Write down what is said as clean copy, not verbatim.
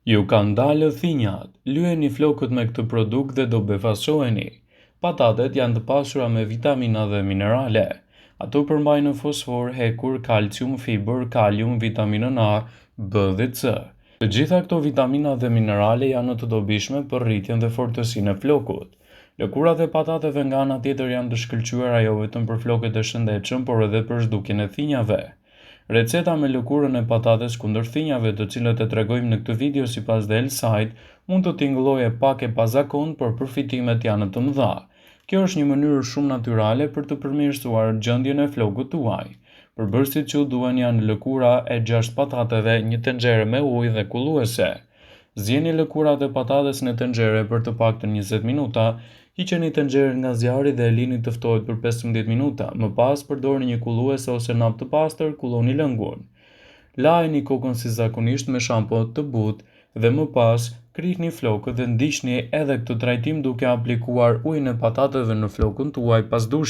Ju kanë dalë thinjat, lyeni flokët me këtë produkt dhe do befasoheni. Patatet janë të pasura me vitamina dhe minerale. Ato përmbajnë fosfor, hekur, kalcium, fibër, kalium, vitaminën A, B dhe C. Të gjitha këto vitamina dhe minerale janë të dobishme për rritjen dhe fortësinë e flokut. Lëkurat e patateve nga ana tjetër janë të shkëlqyera jo vetëm për flokët e shëndetshëm, por edhe për zhdukjen e thinjave. Receta me lëkurën e patates kundër thinjave, të cilët e tregojmë në këtë video sipas The Health Site, mund të tingëllojë pak e pazakontë, por përfitimet janë të mëdha. Kjo është një mënyrë shumë natyrale për të përmirësuar gjendjen e flokut tuaj. Përbërësit që duhen janë lëkura e 6 patateve, një tenxhere me ujë dhe kulluese. Zjeni lëkurat e patates në tenxhere për të paktën 20 minuta. Hiqeni tenxherën nga zjarri dhe e lini të ftohet për 15 minuta. Më pas përdorni një kullues ose nap të pastër, kulloni lëngun. Lajeni kokën si zakonisht me shampo të butë dhe më pas krihni flokët dhe ndiqni edhe këtë trajtim duke aplikuar ujin e patateve në flokën tuaj pas dushit.